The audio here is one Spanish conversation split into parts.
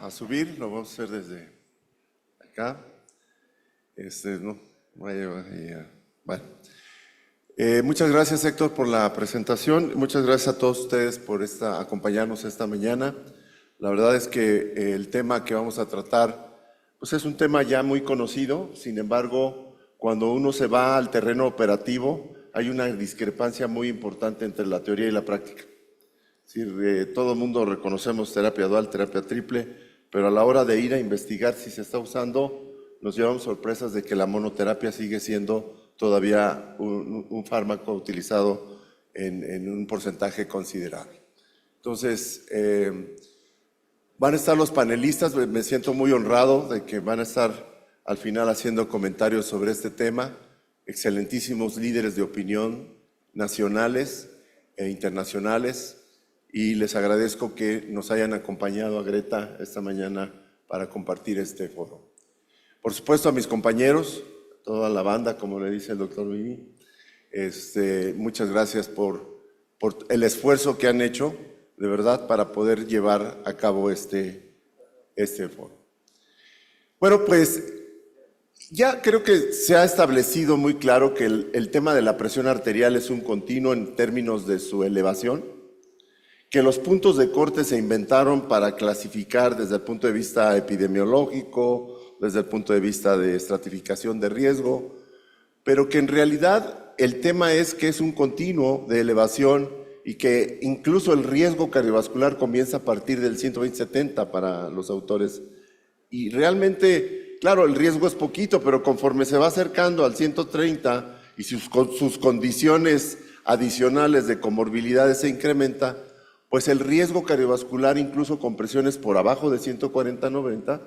a subir, lo vamos a hacer desde acá. No, bueno. Muchas gracias, Héctor, por la presentación. Muchas gracias a todos ustedes por acompañarnos esta mañana. La verdad es que el tema que vamos a tratar pues es un tema ya muy conocido. Sin embargo, cuando uno se va al terreno operativo, hay una discrepancia muy importante entre la teoría y la práctica. Es decir, todo el mundo reconocemos terapia dual, terapia triple, pero a la hora de ir a investigar si se está usando, nos llevamos sorpresas de que la monoterapia sigue siendo todavía un fármaco utilizado en un porcentaje considerable. Entonces, van a estar los panelistas, me siento muy honrado de que van a estar al final haciendo comentarios sobre este tema, excelentísimos líderes de opinión nacionales e internacionales, y les agradezco que nos hayan acompañado a Greta esta mañana para compartir este foro. Por supuesto a mis compañeros, toda la banda, como le dice el doctor Vini, muchas gracias por el esfuerzo que han hecho, de verdad, para poder llevar a cabo este foro. Bueno, pues ya creo que se ha establecido muy claro que el tema de la presión arterial es un continuo en términos de su elevación, que los puntos de corte se inventaron para clasificar desde el punto de vista epidemiológico, desde el punto de vista de estratificación de riesgo, pero que en realidad el tema es que es un continuo de elevación y que incluso el riesgo cardiovascular comienza a partir del 120-70 para los autores. Y realmente, claro, el riesgo es poquito, pero conforme se va acercando al 130 y sus condiciones adicionales de comorbilidades se incrementa, pues el riesgo cardiovascular, incluso con presiones por abajo de 140-90,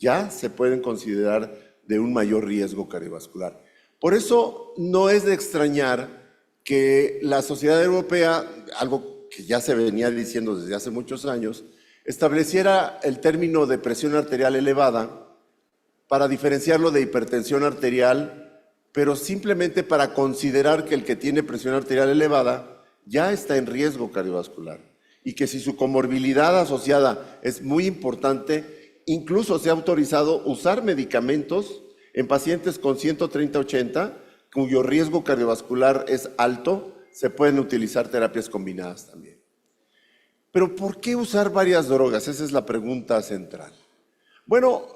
ya se pueden considerar de un mayor riesgo cardiovascular. Por eso no es de extrañar que la Sociedad Europea, algo que ya se venía diciendo desde hace muchos años, estableciera el término de presión arterial elevada para diferenciarlo de hipertensión arterial, pero simplemente para considerar que el que tiene presión arterial elevada ya está en riesgo cardiovascular y que si su comorbilidad asociada es muy importante, incluso se ha autorizado usar medicamentos en pacientes con 130-80, cuyo riesgo cardiovascular es alto, se pueden utilizar terapias combinadas también. Pero ¿por qué usar varias drogas? Esa es la pregunta central. Bueno,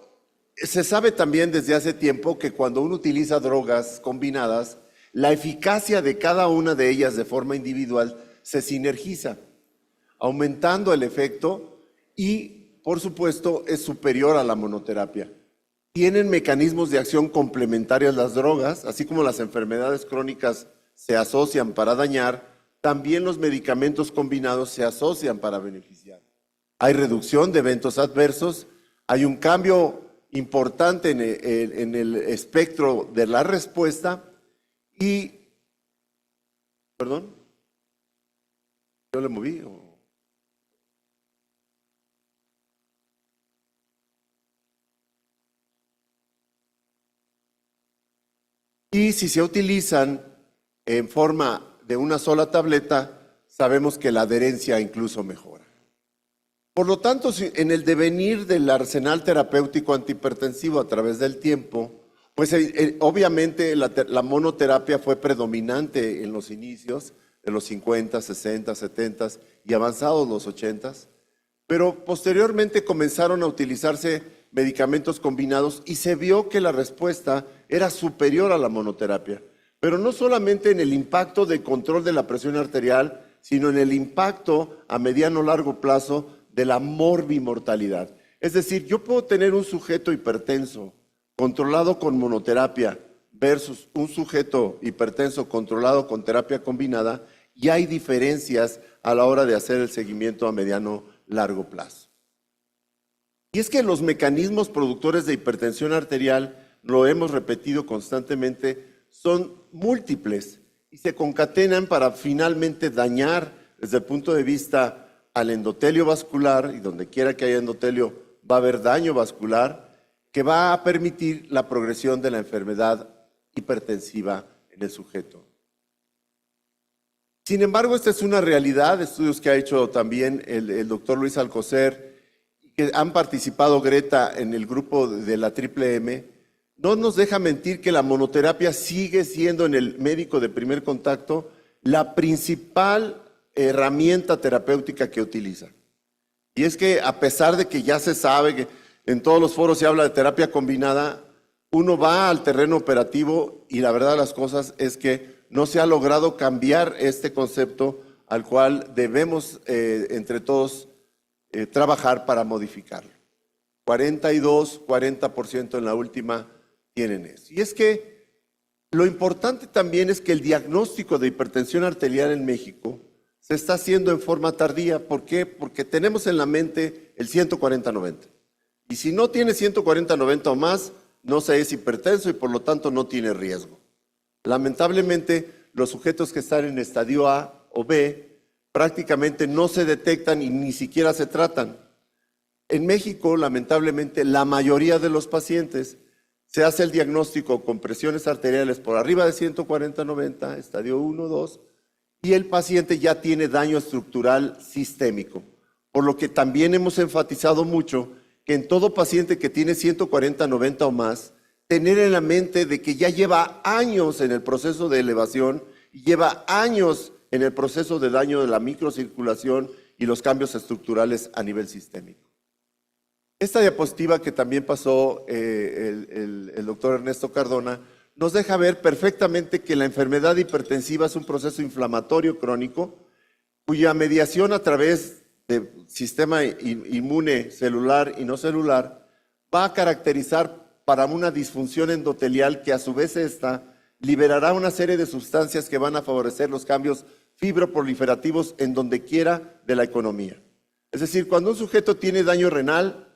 se sabe también desde hace tiempo que cuando uno utiliza drogas combinadas, la eficacia de cada una de ellas de forma individual se sinergiza, aumentando el efecto y, por supuesto, es superior a la monoterapia. Tienen mecanismos de acción complementarios las drogas, así como las enfermedades crónicas se asocian para dañar, también los medicamentos combinados se asocian para beneficiar. Hay reducción de eventos adversos, hay un cambio importante en el espectro de la respuesta y... ¿Perdón? ¿Yo le moví? Y si se utilizan en forma de una sola tableta, sabemos que la adherencia incluso mejora. Por lo tanto, en el devenir del arsenal terapéutico antihipertensivo a través del tiempo, pues obviamente la monoterapia fue predominante en los inicios de los 50, 60, 70 y avanzados los 80, pero posteriormente comenzaron a utilizarse medicamentos combinados y se vio que la respuesta era superior a la monoterapia, pero no solamente en el impacto de control de la presión arterial, sino en el impacto a mediano o largo plazo de la morbimortalidad. Es decir, yo puedo tener un sujeto hipertenso controlado con monoterapia versus un sujeto hipertenso controlado con terapia combinada y hay diferencias a la hora de hacer el seguimiento a mediano largo plazo. Y es que los mecanismos productores de hipertensión arterial, lo hemos repetido constantemente, son múltiples y se concatenan para finalmente dañar desde el punto de vista al endotelio vascular, y donde quiera que haya endotelio va a haber daño vascular que va a permitir la progresión de la enfermedad hipertensiva en el sujeto. Sin embargo, esta es una realidad, estudios que ha hecho también el doctor Luis Alcocer, que han participado, Greta, en el grupo de la Triple M, no nos deja mentir que la monoterapia sigue siendo en el médico de primer contacto la principal herramienta terapéutica que utiliza. Y es que a pesar de que ya se sabe que en todos los foros se habla de terapia combinada, uno va al terreno operativo y la verdad de las cosas es que no se ha logrado cambiar este concepto al cual debemos entre todos trabajar para modificarlo. 42, 40% en la última tienen eso. Y es que lo importante también es que el diagnóstico de hipertensión arterial en México se está haciendo en forma tardía. ¿Por qué? Porque tenemos en la mente el 140-90. Y si no tiene 140-90 o más, no se es hipertenso y por lo tanto no tiene riesgo. Lamentablemente, los sujetos que están en estadio A o B prácticamente no se detectan y ni siquiera se tratan. En México, lamentablemente, la mayoría de los pacientes se hace el diagnóstico con presiones arteriales por arriba de 140-90, estadio 1, 2, y el paciente ya tiene daño estructural sistémico. Por lo que también hemos enfatizado mucho que en todo paciente que tiene 140-90 o más, tener en la mente de que ya lleva años en el proceso de elevación, y lleva años en el proceso de daño de la microcirculación y los cambios estructurales a nivel sistémico. Esta diapositiva que también pasó el doctor Ernesto Cardona nos deja ver perfectamente que la enfermedad hipertensiva es un proceso inflamatorio crónico cuya mediación a través del sistema inmune celular y no celular va a caracterizar para una disfunción endotelial que a su vez liberará una serie de sustancias que van a favorecer los cambios fibroproliferativos en donde quiera de la economía. Es decir, cuando un sujeto tiene daño renal,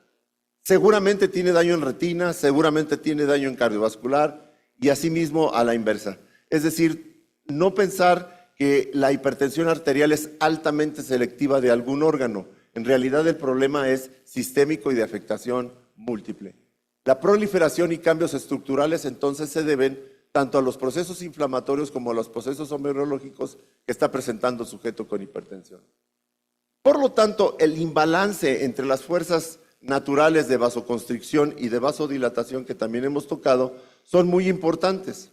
seguramente tiene daño en retina, seguramente tiene daño en cardiovascular y asimismo a la inversa. Es decir, no pensar que la hipertensión arterial es altamente selectiva de algún órgano. En realidad el problema es sistémico y de afectación múltiple. La proliferación y cambios estructurales entonces se deben tanto a los procesos inflamatorios como a los procesos homeorológicos que está presentando el sujeto con hipertensión. Por lo tanto, el imbalance entre las fuerzas naturales de vasoconstricción y de vasodilatación que también hemos tocado son muy importantes.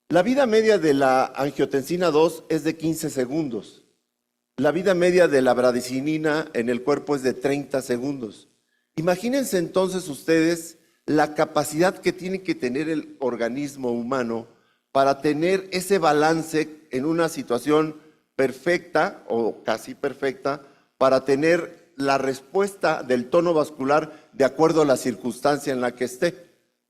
La vida media de la angiotensina 2 es de 15 segundos. La vida media de la bradicinina en el cuerpo es de 30 segundos. Imagínense entonces ustedes la capacidad que tiene que tener el organismo humano para tener ese balance en una situación perfecta o casi perfecta, para tener la respuesta del tono vascular de acuerdo a la circunstancia en la que esté,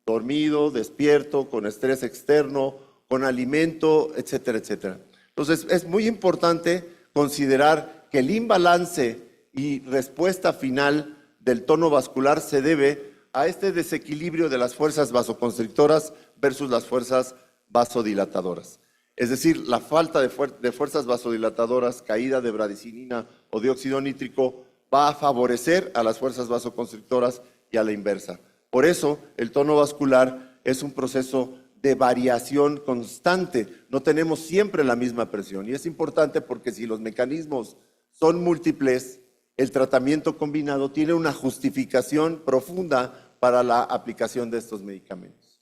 dormido, despierto, con estrés externo, con alimento, etcétera, etcétera. Entonces es muy importante considerar que el imbalance y respuesta final del tono vascular se debe a este desequilibrio de las fuerzas vasoconstrictoras versus las fuerzas vasodilatadoras. Es decir, la falta de fuerzas vasodilatadoras, caída de bradicinina o dióxido nítrico, va a favorecer a las fuerzas vasoconstrictoras y a la inversa. Por eso, el tono vascular es un proceso de variación constante. No tenemos siempre la misma presión. Y es importante porque si los mecanismos son múltiples, el tratamiento combinado tiene una justificación profunda para la aplicación de estos medicamentos.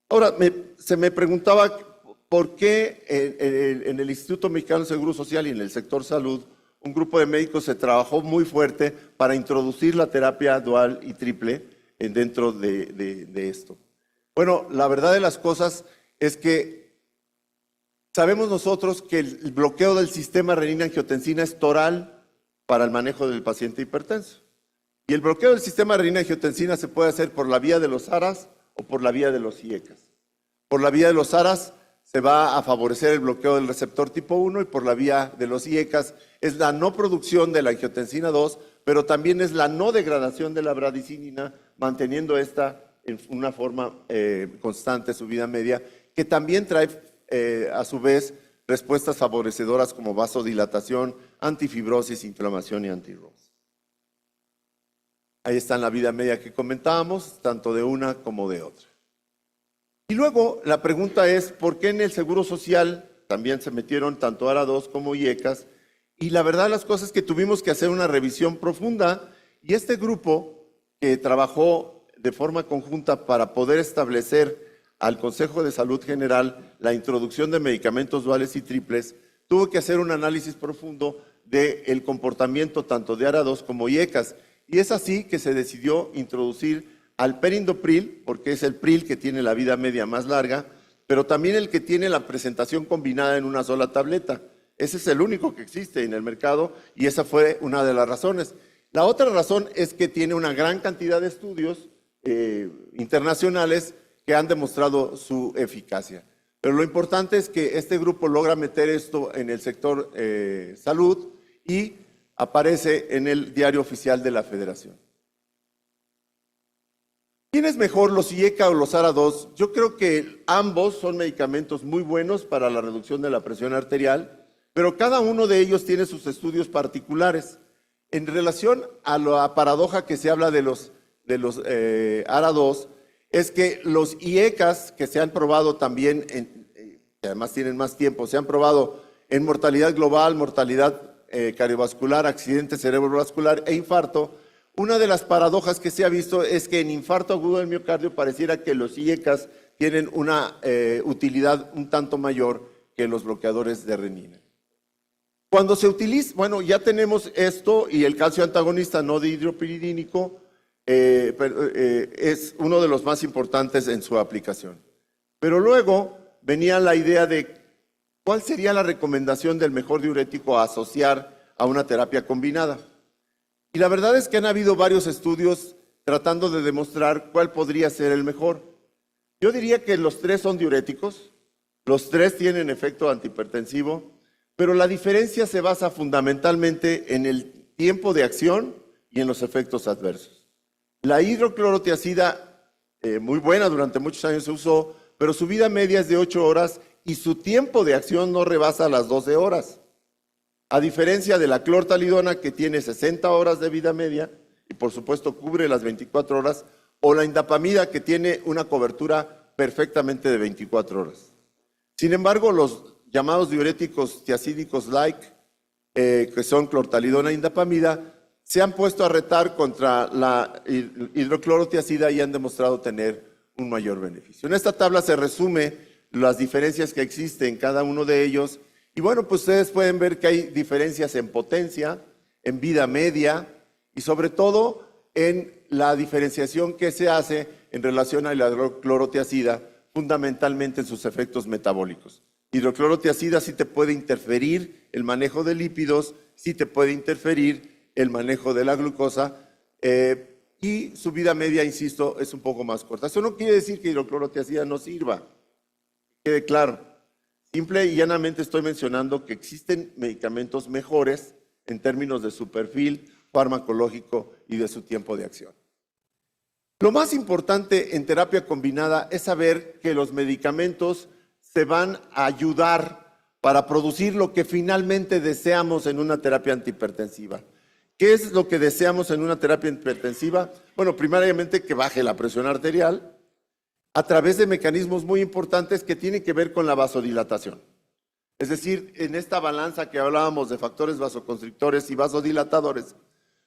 Ahora, se me preguntaba por qué en el Instituto Mexicano del Seguro Social y en el sector salud, un grupo de médicos se trabajó muy fuerte para introducir la terapia dual y triple dentro de esto. Bueno, la verdad de las cosas es que sabemos nosotros que el bloqueo del sistema renina-angiotensina es toral para el manejo del paciente hipertenso. Y el bloqueo del sistema renina-angiotensina se puede hacer por la vía de los ARAs o por la vía de los IECAS. Por la vía de los ARAs se va a favorecer el bloqueo del receptor tipo 1 y por la vía de los IECAS es la no producción de la angiotensina 2, pero también es la no degradación de la bradicinina, manteniendo esta en una forma constante su vida media, que también trae a su vez respuestas favorecedoras como vasodilatación, antifibrosis, inflamación y anti-ROS. Ahí está en la vida media que comentábamos, tanto de una como de otra. Y luego la pregunta es, ¿por qué en el Seguro Social también se metieron tanto ARA2 como IECAS? Y la verdad las cosas es que tuvimos que hacer una revisión profunda Y este grupo que trabajó de forma conjunta para poder establecer al Consejo de Salud General la introducción de medicamentos duales y triples, tuvo que hacer un análisis profundo del comportamiento tanto de ARA2 como IECAS. Y es así que se decidió introducir al perindopril, porque es el pril que tiene la vida media más larga, pero también el que tiene la presentación combinada en una sola tableta. Ese es el único que existe en el mercado y esa fue una de las razones. La otra razón es que tiene una gran cantidad de estudios internacionales que han demostrado su eficacia. Pero lo importante es que este grupo logra meter esto en el sector salud y aparece en el diario oficial de la Federación. ¿Quién es mejor, los IECA o los ARA2? Yo creo que ambos son medicamentos muy buenos para la reducción de la presión arterial, pero cada uno de ellos tiene sus estudios particulares. En relación a la paradoja que se habla de los ARA2, es que los IECAS que se han probado también, que además tienen más tiempo, se han probado en mortalidad global, mortalidad cardiovascular, accidente cerebrovascular e infarto. Una de las paradojas que se ha visto es que en infarto agudo del miocardio pareciera que los IECAS tienen una utilidad un tanto mayor que los bloqueadores de renina. Cuando se utiliza, bueno, ya tenemos esto y el calcio antagonista no dihidropiridínico es uno de los más importantes en su aplicación. Pero luego venía la idea de cuál sería la recomendación del mejor diurético a asociar a una terapia combinada. Y la verdad es que han habido varios estudios tratando de demostrar cuál podría ser el mejor. Yo diría que los tres son diuréticos, los tres tienen efecto antihipertensivo, pero la diferencia se basa fundamentalmente en el tiempo de acción y en los efectos adversos. La hidroclorotiazida, muy buena, durante muchos años se usó, pero su vida media es de 8 horas y su tiempo de acción no rebasa las 12 horas. A diferencia de la clortalidona, que tiene 60 horas de vida media y por supuesto cubre las 24 horas, o la indapamida, que tiene una cobertura perfectamente de 24 horas. Sin embargo, los llamados diuréticos tiazídicos like, que son clortalidona e indapamida, se han puesto a retar contra la hidroclorotiazida y han demostrado tener un mayor beneficio. En esta tabla se resume las diferencias que existen en cada uno de ellos. Y bueno, pues ustedes pueden ver que hay diferencias en potencia, en vida media y sobre todo en la diferenciación que se hace en relación a la hidroclorotiazida, fundamentalmente en sus efectos metabólicos. Hidroclorotiazida sí te puede interferir el manejo de lípidos, sí te puede interferir el manejo de la glucosa y su vida media, insisto, es un poco más corta. Eso no quiere decir que hidroclorotiazida no sirva, que quede claro. Simple y llanamente estoy mencionando que existen medicamentos mejores en términos de su perfil farmacológico y de su tiempo de acción. Lo más importante en terapia combinada es saber que los medicamentos se van a ayudar para producir lo que finalmente deseamos en una terapia antihipertensiva. ¿Qué es lo que deseamos en una terapia hipertensiva? Bueno, primariamente que baje la presión arterial a través de mecanismos muy importantes que tienen que ver con la vasodilatación. Es decir, en esta balanza que hablábamos de factores vasoconstrictores y vasodilatadores,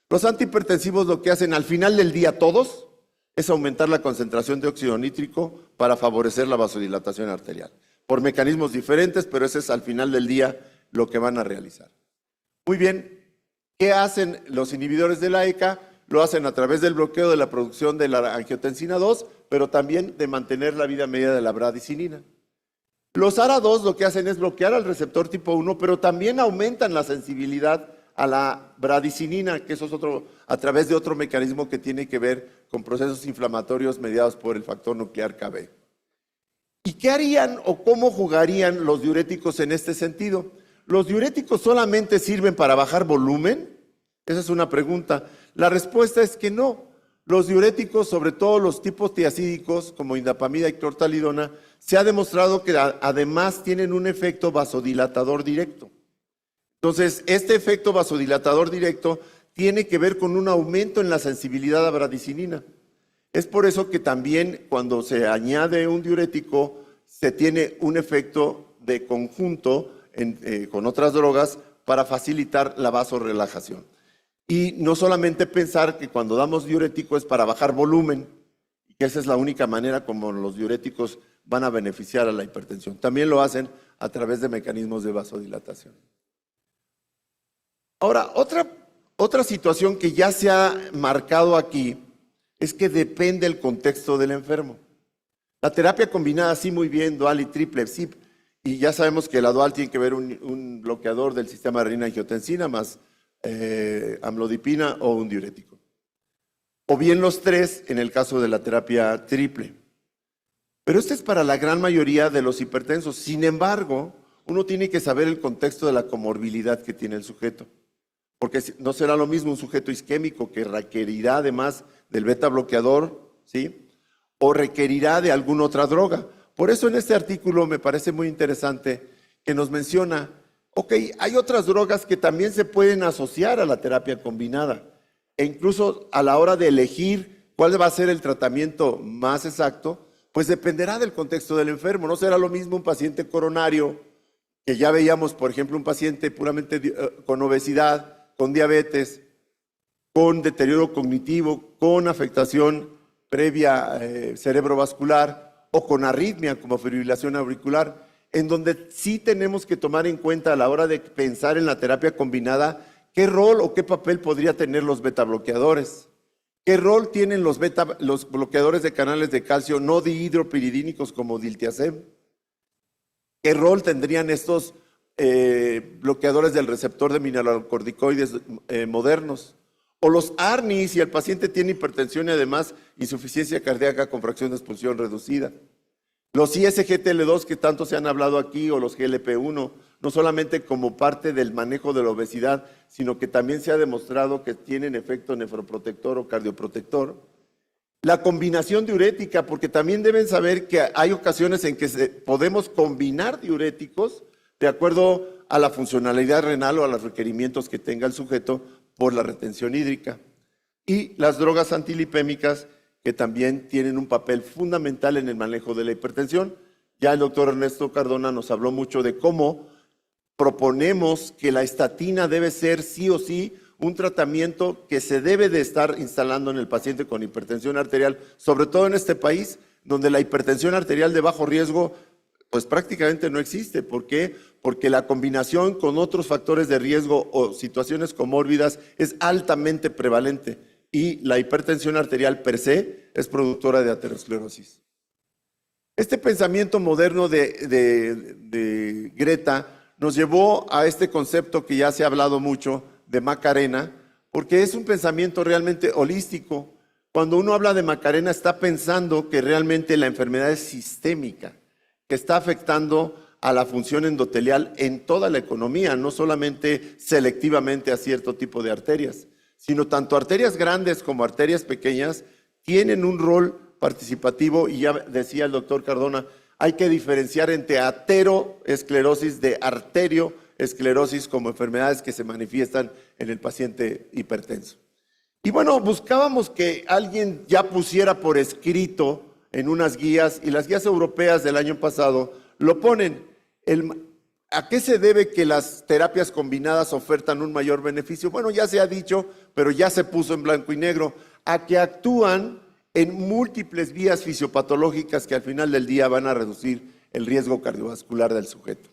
los antihipertensivos lo que hacen al final del día todos es aumentar la concentración de óxido nítrico para favorecer la vasodilatación arterial. Por mecanismos diferentes, pero ese es al final del día lo que van a realizar. Muy bien. ¿Qué hacen los inhibidores de la ECA? Lo hacen a través del bloqueo de la producción de la angiotensina 2, pero también de mantener la vida media de la bradicinina. Los ARA2 lo que hacen es bloquear al receptor tipo 1, pero también aumentan la sensibilidad a la bradicinina, que eso es a través de otro mecanismo que tiene que ver con procesos inflamatorios mediados por el factor nuclear Kb. ¿Y qué harían o cómo jugarían los diuréticos en este sentido? ¿Los diuréticos solamente sirven para bajar volumen? Esa es una pregunta. La respuesta es que no. Los diuréticos, sobre todo los tipos tiazídicos, como indapamida y clortalidona, se ha demostrado que además tienen un efecto vasodilatador directo. Entonces, este efecto vasodilatador directo tiene que ver con un aumento en la sensibilidad a bradicinina. Es por eso que también cuando se añade un diurético, se tiene un efecto de conjunto con otras drogas para facilitar la vasorelajación. Y no solamente pensar que cuando damos diurético es para bajar volumen, y que esa es la única manera como los diuréticos van a beneficiar a la hipertensión. También lo hacen a través de mecanismos de vasodilatación. Ahora, otra situación que ya se ha marcado aquí es que depende el contexto del enfermo. La terapia combinada, sí, muy bien, dual y triple, sí, y ya sabemos que la dual tiene que ver un bloqueador del sistema renina-angiotensina más amlodipina o un diurético. O bien los tres en el caso de la terapia triple. Pero esto es para la gran mayoría de los hipertensos. Sin embargo, uno tiene que saber el contexto de la comorbilidad que tiene el sujeto. Porque no será lo mismo un sujeto isquémico que requerirá además del beta bloqueador, ¿sí? O requerirá de alguna otra droga. Por eso en este artículo me parece muy interesante que nos menciona, ok, hay otras drogas que también se pueden asociar a la terapia combinada. E incluso a la hora de elegir cuál va a ser el tratamiento más exacto, pues dependerá del contexto del enfermo. No será lo mismo un paciente coronario, que ya veíamos, por ejemplo, un paciente puramente con obesidad, con diabetes, con deterioro cognitivo, con afectación previa cerebrovascular o con arritmia como fibrilación auricular, en donde sí tenemos que tomar en cuenta a la hora de pensar en la terapia combinada qué rol o qué papel podría tener los betabloqueadores, qué rol tienen los bloqueadores de canales de calcio no dihidropiridínicos como diltiazem, qué rol tendrían estos bloqueadores del receptor de mineralocorticoides modernos, o los ARNI si el paciente tiene hipertensión y además insuficiencia cardíaca con fracción de expulsión reducida. Los ISGTL2 que tanto se han hablado aquí, o los GLP-1, no solamente como parte del manejo de la obesidad, sino que también se ha demostrado que tienen efecto nefroprotector o cardioprotector. La combinación diurética, porque también deben saber que hay ocasiones en que podemos combinar diuréticos de acuerdo a la funcionalidad renal o a los requerimientos que tenga el sujeto por la retención hídrica. Y las drogas antilipémicas, que también tienen un papel fundamental en el manejo de la hipertensión. Ya el doctor Ernesto Cardona nos habló mucho de cómo proponemos que la estatina debe ser sí o sí un tratamiento que se debe de estar instalando en el paciente con hipertensión arterial, sobre todo en este país, donde la hipertensión arterial de bajo riesgo pues prácticamente no existe. ¿Por qué? Porque la combinación con otros factores de riesgo o situaciones comórbidas es altamente prevalente y la hipertensión arterial per se es productora de aterosclerosis. Este pensamiento moderno de Greta nos llevó a este concepto que ya se ha hablado mucho de Macarena, porque es un pensamiento realmente holístico. Cuando uno habla de Macarena está pensando que realmente la enfermedad es sistémica, que está afectando a la función endotelial en toda la economía, no solamente selectivamente a cierto tipo de arterias, sino tanto arterias grandes como arterias pequeñas tienen un rol participativo. Y ya decía el doctor Cardona, hay que diferenciar entre ateroesclerosis de arterioesclerosis como enfermedades que se manifiestan en el paciente hipertenso. Y bueno, buscábamos que alguien ya pusiera por escrito en unas guías, y las guías europeas del año pasado lo ponen. ¿A qué se debe que las terapias combinadas ofertan un mayor beneficio? Bueno, ya se ha dicho, pero ya se puso en blanco y negro, a que actúan en múltiples vías fisiopatológicas que al final del día van a reducir el riesgo cardiovascular del sujeto.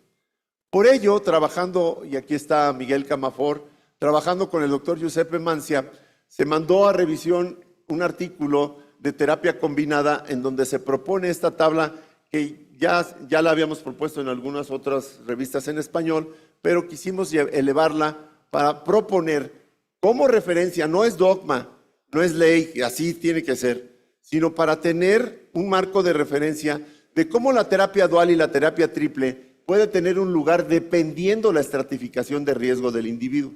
Por ello, trabajando, y aquí está Miguel Camafor, trabajando con el doctor Giuseppe Mancia, se mandó a revisión un artículo de terapia combinada en donde se propone esta tabla que ya la habíamos propuesto en algunas otras revistas en español, pero quisimos elevarla para proponer como referencia, no es dogma, no es ley, así tiene que ser, sino para tener un marco de referencia de cómo la terapia dual y la terapia triple puede tener un lugar dependiendo la estratificación de riesgo del individuo.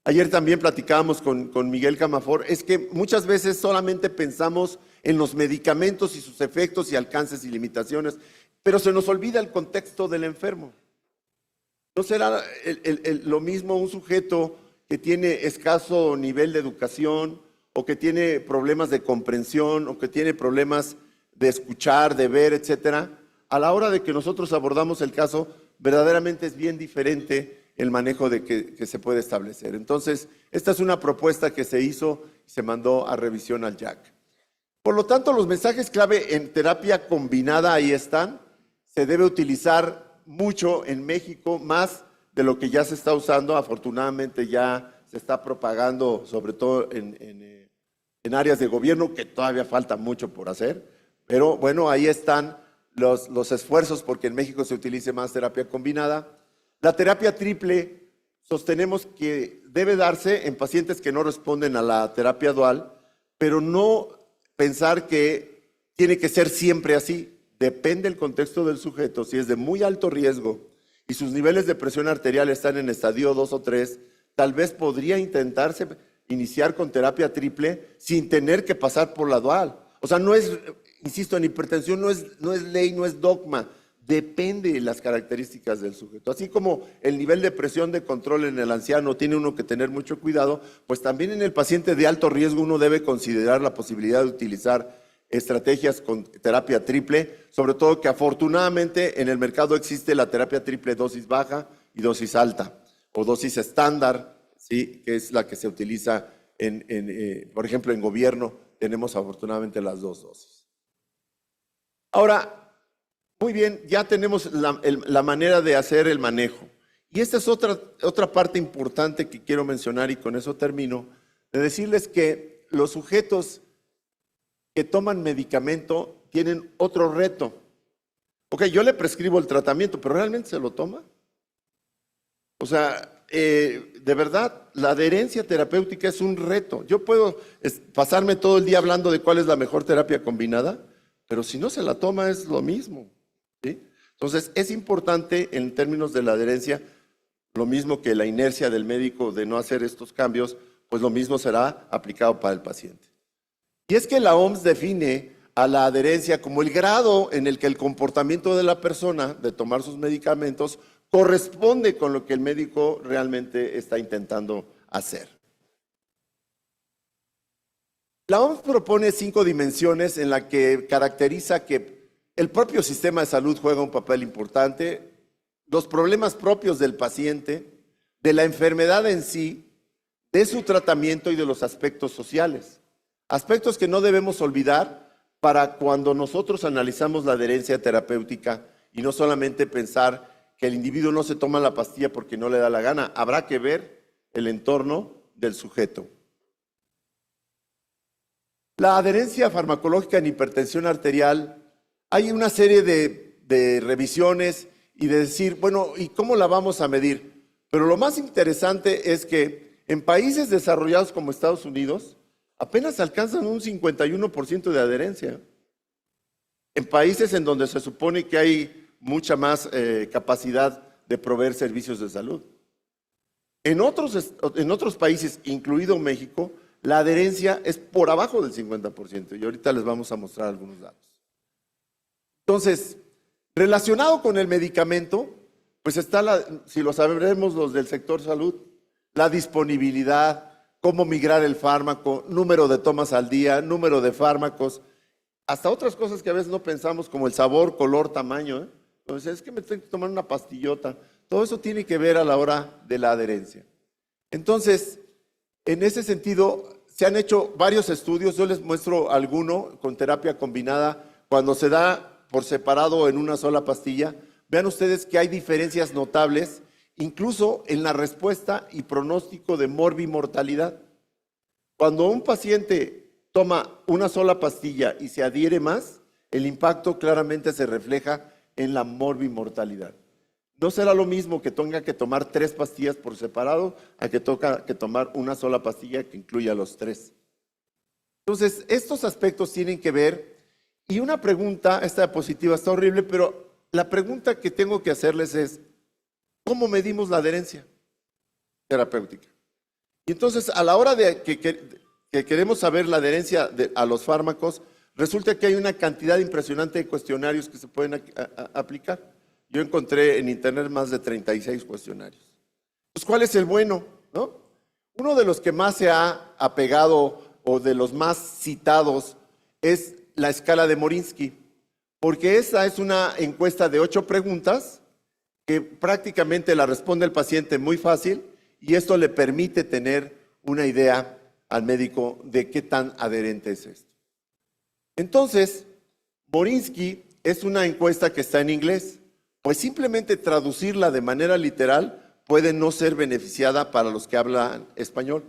Ayer también platicábamos con Miguel Camafor, es que muchas veces solamente pensamos en los medicamentos y sus efectos y alcances y limitaciones, pero se nos olvida el contexto del enfermo. ¿No será lo mismo un sujeto que tiene escaso nivel de educación o que tiene problemas de comprensión o que tiene problemas de escuchar, de ver, etcétera? A la hora de que nosotros abordamos el caso, verdaderamente es bien diferente el manejo que se puede establecer. Entonces, esta es una propuesta que se hizo y se mandó a revisión al JAC. Por lo tanto, los mensajes clave en terapia combinada ahí están. Se debe utilizar mucho en México, más de lo que ya se está usando. Afortunadamente ya se está propagando, sobre todo en áreas de gobierno, que todavía falta mucho por hacer. Pero bueno, ahí están los esfuerzos porque en México se utilice más terapia combinada. La terapia triple sostenemos que debe darse en pacientes que no responden a la terapia dual, pero no pensar que tiene que ser siempre así. Depende del contexto del sujeto. Si es de muy alto riesgo y sus niveles de presión arterial están en estadio 2 o 3, tal vez podría intentarse iniciar con terapia triple sin tener que pasar por la dual. O sea, no es, insisto, en hipertensión no es ley, no es dogma. Depende de las características del sujeto. Así como el nivel de presión de control en el anciano tiene uno que tener mucho cuidado, pues también en el paciente de alto riesgo uno debe considerar la posibilidad de utilizar estrategias con terapia triple, sobre todo que afortunadamente en el mercado existe la terapia triple dosis baja y dosis alta, o dosis estándar, ¿sí? Que es la que se utiliza por ejemplo, en gobierno tenemos afortunadamente las dos dosis. Ahora, muy bien, ya tenemos la manera de hacer el manejo. Y esta es otra parte importante que quiero mencionar y con eso termino, de decirles que los sujetos que toman medicamento tienen otro reto. Ok, yo le prescribo el tratamiento, pero ¿realmente se lo toma? O sea, de verdad, la adherencia terapéutica es un reto. Yo puedo pasarme todo el día hablando de cuál es la mejor terapia combinada, pero si no se la toma es lo mismo, ¿sí? Entonces, es importante en términos de la adherencia, lo mismo que la inercia del médico de no hacer estos cambios, pues lo mismo será aplicado para el paciente. Y es que la OMS define a la adherencia como el grado en el que el comportamiento de la persona de tomar sus medicamentos corresponde con lo que el médico realmente está intentando hacer. La OMS propone 5 dimensiones en las que caracteriza que el propio sistema de salud juega un papel importante, los problemas propios del paciente, de la enfermedad en sí, de su tratamiento y de los aspectos sociales. Aspectos que no debemos olvidar para cuando nosotros analizamos la adherencia terapéutica y no solamente pensar que el individuo no se toma la pastilla porque no le da la gana. Habrá que ver el entorno del sujeto. La adherencia farmacológica en hipertensión arterial, hay una serie de revisiones y de decir, bueno, ¿y cómo la vamos a medir? Pero lo más interesante es que en países desarrollados como Estados Unidos, apenas alcanzan un 51% de adherencia. En países en donde se supone que hay mucha más capacidad de proveer servicios de salud. En otros países, incluido México, la adherencia es por abajo del 50%, y ahorita les vamos a mostrar algunos datos. Entonces, relacionado con el medicamento, pues está, si lo sabremos los del sector salud, la disponibilidad, cómo migrar el fármaco, número de tomas al día, número de fármacos, hasta otras cosas que a veces no pensamos, como el sabor, color, tamaño, Entonces, es que me tengo que tomar una pastillota. Todo eso tiene que ver a la hora de la adherencia. Entonces, en ese sentido, se han hecho varios estudios. Yo les muestro alguno con terapia combinada. Cuando se da por separado en una sola pastilla, vean ustedes que hay diferencias notables, incluso en la respuesta y pronóstico de morbimortalidad. Cuando un paciente toma una sola pastilla y se adhiere más, el impacto claramente se refleja en la morbimortalidad. No será lo mismo que tenga que tomar 3 pastillas por separado a que toca que tomar una sola pastilla que incluya los 3. Entonces, estos aspectos tienen que ver, y una pregunta, esta diapositiva está horrible, pero la pregunta que tengo que hacerles es, ¿cómo medimos la adherencia terapéutica? Y entonces, a la hora de que queremos saber la adherencia a los fármacos, resulta que hay una cantidad impresionante de cuestionarios que se pueden aplicar. Yo encontré en internet más de 36 cuestionarios. Pues, ¿cuál es el bueno? ¿No? Uno de los que más se ha apegado o de los más citados es la escala de Morinsky, porque esa es una encuesta de 8 preguntas que prácticamente la responde el paciente muy fácil y esto le permite tener una idea al médico de qué tan adherente es esto. Entonces, Morinsky es una encuesta que está en inglés, pues simplemente traducirla de manera literal puede no ser beneficiada para los que hablan español.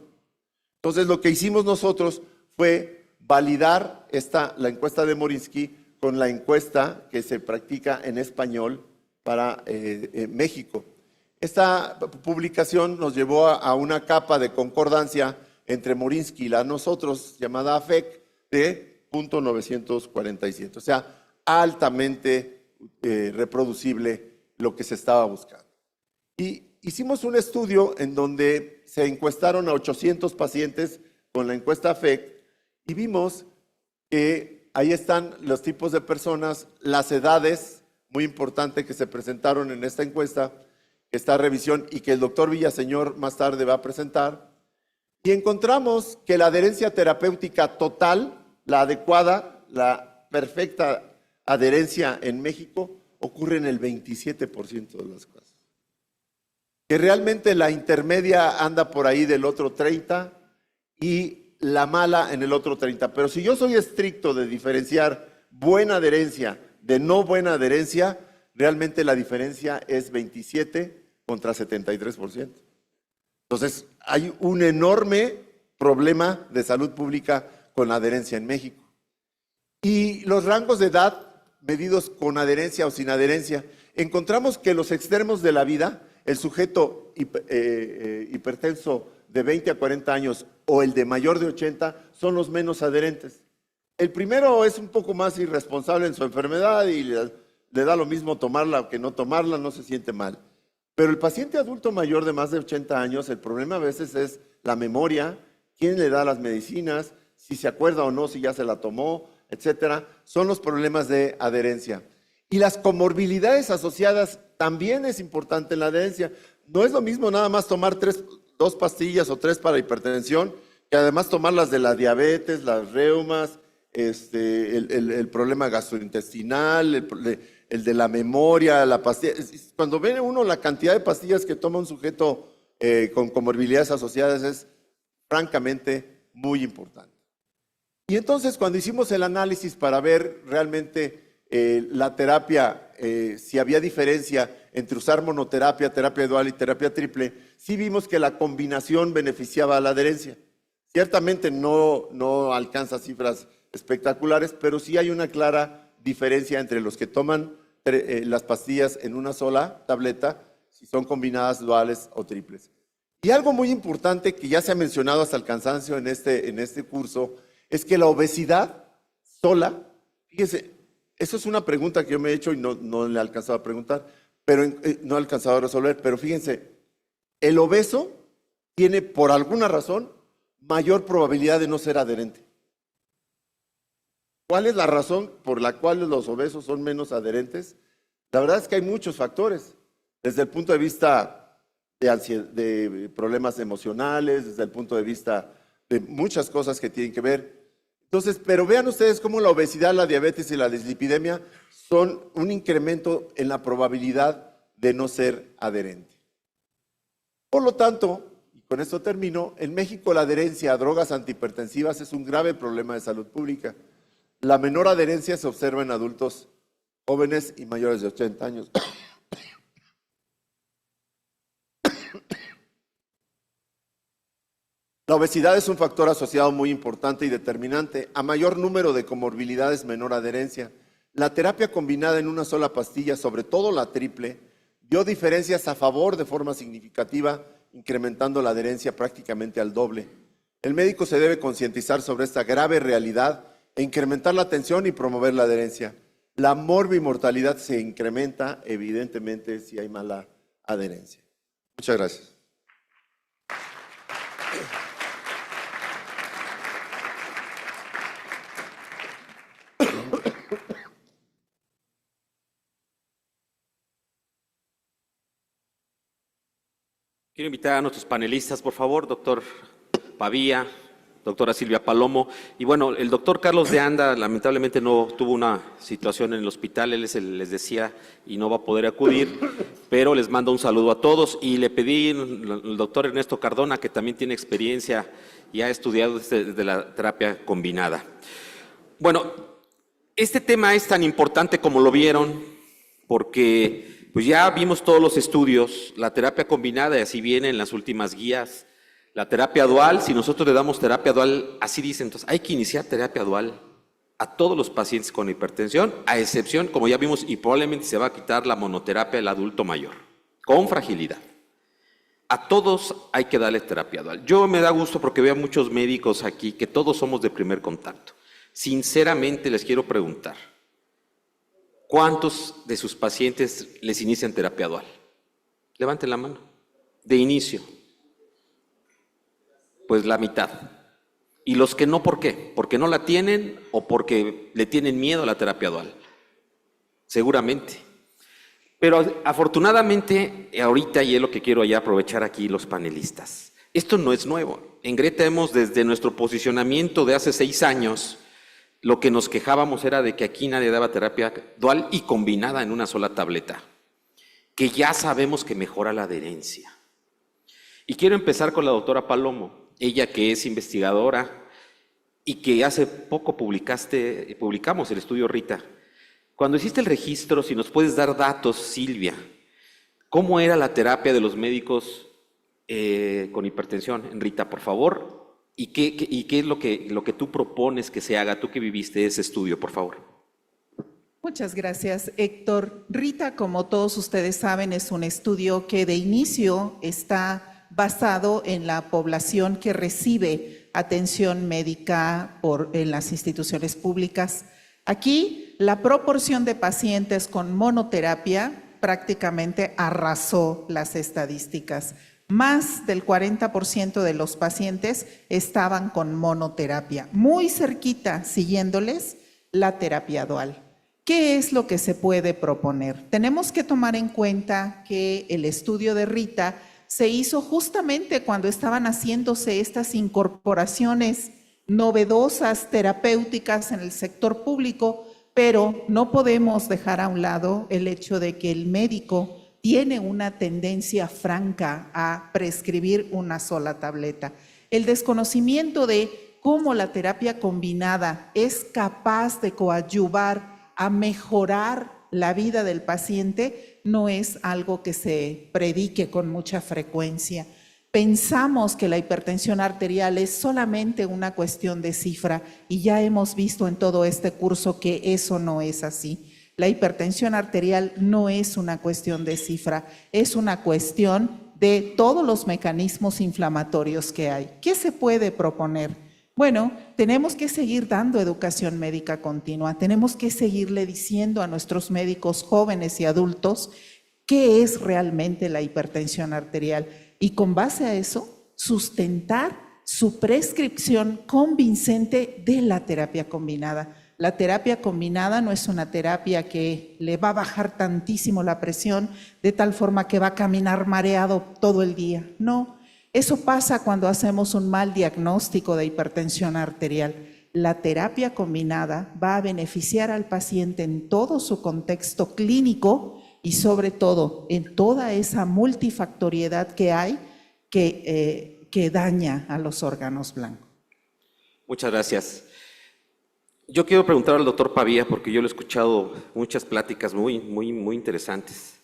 Entonces, lo que hicimos nosotros fue validar la encuesta de Morinsky con la encuesta que se practica en español para México. Esta publicación nos llevó a una capa de concordancia entre Morinsky y la nosotros, llamada AFEC, de 0.947. O sea, altamente reproducible lo que se estaba buscando. Y hicimos un estudio en donde se encuestaron a 800 pacientes con la encuesta AFEC y vimos que ahí están los tipos de personas, las edades, muy importante que se presentaron en esta encuesta, esta revisión y que el doctor Villaseñor más tarde va a presentar. Y encontramos que la adherencia terapéutica total, la adecuada, la perfecta adherencia en México, ocurre en el 27% de las casos. Que realmente la intermedia anda por ahí del otro 30% y la mala en el otro 30%. Pero si yo soy estricto de diferenciar buena adherencia de no buena adherencia, realmente la diferencia es 27 contra 73%. Entonces, hay un enorme problema de salud pública con la adherencia en México. Y los rangos de edad medidos con adherencia o sin adherencia, encontramos que los extremos de la vida, el sujeto hipertenso de 20 a 40 años o el de mayor de 80, son los menos adherentes. El primero es un poco más irresponsable en su enfermedad y le da lo mismo tomarla que no tomarla, no se siente mal. Pero el paciente adulto mayor de más de 80 años, el problema a veces es la memoria, quién le da las medicinas, si se acuerda o no, si ya se la tomó, etcétera. Son los problemas de adherencia. Y las comorbilidades asociadas también es importante en la adherencia. No es lo mismo nada más tomar 2 pastillas o 3 para hipertensión, que además tomar las de la diabetes, las reumas, el problema gastrointestinal, el de la memoria, la pastilla. Cuando ve uno la cantidad de pastillas que toma un sujeto con comorbilidades asociadas es francamente muy importante. Y entonces cuando hicimos el análisis para ver realmente la terapia, si había diferencia entre usar monoterapia, terapia dual y terapia triple, sí vimos que la combinación beneficiaba a la adherencia. Ciertamente no alcanza cifras espectaculares, pero sí hay una clara diferencia entre los que toman las pastillas en una sola tableta, si son combinadas duales o triples. Y algo muy importante que ya se ha mencionado hasta el cansancio en este curso, es que la obesidad sola, fíjense, eso es una pregunta que yo me he hecho y no le he alcanzado a preguntar, pero no he alcanzado a resolver, pero fíjense, el obeso tiene por alguna razón mayor probabilidad de no ser adherente. ¿Cuál es la razón por la cual los obesos son menos adherentes? La verdad es que hay muchos factores, desde el punto de vista de problemas emocionales, desde el punto de vista de muchas cosas que tienen que ver. Entonces, pero vean ustedes cómo la obesidad, la diabetes y la dislipidemia son un incremento en la probabilidad de no ser adherente. Por lo tanto, y con esto termino, en México la adherencia a drogas antihipertensivas es un grave problema de salud pública. La menor adherencia se observa en adultos jóvenes y mayores de 80 años. La obesidad es un factor asociado muy importante y determinante. A mayor número de comorbilidades, menor adherencia. La terapia combinada en una sola pastilla, sobre todo la triple, dio diferencias a favor de forma significativa, incrementando la adherencia prácticamente al doble. El médico se debe concientizar sobre esta grave realidad e incrementar la atención y promover la adherencia. La morbimortalidad se incrementa, evidentemente, si hay mala adherencia. Muchas gracias. Quiero invitar a nuestros panelistas, por favor, doctor Pavía, doctora Silvia Palomo. Y bueno, el doctor Carlos de Anda lamentablemente no tuvo una situación en el hospital, él les decía, y no va a poder acudir, pero les mando un saludo a todos. Y le pedí al doctor Ernesto Cardona, que también tiene experiencia y ha estudiado desde la terapia combinada. Bueno, este tema es tan importante como lo vieron, porque pues ya vimos todos los estudios, la terapia combinada, y así viene en las últimas guías. La terapia dual, si nosotros le damos terapia dual, así dicen, entonces hay que iniciar terapia dual a todos los pacientes con hipertensión, a excepción, como ya vimos, y probablemente se va a quitar la monoterapia del adulto mayor, con fragilidad. A todos hay que darle terapia dual. Yo me da gusto porque veo a muchos médicos aquí que todos somos de primer contacto. Sinceramente les quiero preguntar, ¿cuántos de sus pacientes les inician terapia dual? Levanten la mano. De inicio. Pues la mitad. ¿Y los que no, por qué? ¿Porque no la tienen o porque le tienen miedo a la terapia dual? Seguramente. Pero afortunadamente, ahorita, y es lo que quiero ya aprovechar aquí los panelistas, esto no es nuevo. En Greta hemos, desde nuestro posicionamiento de hace 6 años, lo que nos quejábamos era de que aquí nadie daba terapia dual y combinada en una sola tableta, que ya sabemos que mejora la adherencia. Y quiero empezar con la doctora Palomo. Ella que es investigadora y que hace poco publicamos el estudio Rita. Cuando hiciste el registro, si nos puedes dar datos, Silvia, ¿cómo era la terapia de los médicos con hipertensión en Rita, por favor? ¿Y qué es lo que tú propones que se haga, tú que viviste ese estudio, por favor? Muchas gracias, Héctor. Rita, como todos ustedes saben, es un estudio que de inicio está basado en la población que recibe atención médica en las instituciones públicas. Aquí, la proporción de pacientes con monoterapia prácticamente arrasó las estadísticas. Más del 40% de los pacientes estaban con monoterapia. Muy cerquita, siguiéndoles, la terapia dual. ¿Qué es lo que se puede proponer? Tenemos que tomar en cuenta que el estudio de Rita se hizo justamente cuando estaban haciéndose estas incorporaciones novedosas, terapéuticas en el sector público, pero no podemos dejar a un lado el hecho de que el médico tiene una tendencia franca a prescribir una sola tableta. El desconocimiento de cómo la terapia combinada es capaz de coadyuvar a mejorar la vida del paciente no es algo que se predique con mucha frecuencia. Pensamos que la hipertensión arterial es solamente una cuestión de cifra y ya hemos visto en todo este curso que eso no es así. La hipertensión arterial no es una cuestión de cifra, es una cuestión de todos los mecanismos inflamatorios que hay. ¿Qué se puede proponer? Bueno, tenemos que seguir dando educación médica continua, tenemos que seguirle diciendo a nuestros médicos jóvenes y adultos qué es realmente la hipertensión arterial y con base a eso sustentar su prescripción convincente de la terapia combinada. La terapia combinada no es una terapia que le va a bajar tantísimo la presión de tal forma que va a caminar mareado todo el día, no. Eso pasa cuando hacemos un mal diagnóstico de hipertensión arterial. La terapia combinada va a beneficiar al paciente en todo su contexto clínico y sobre todo en toda esa multifactoriedad que hay que daña a los órganos blancos. Muchas gracias. Yo quiero preguntar al doctor Pavía, porque yo le he escuchado muchas pláticas muy interesantes.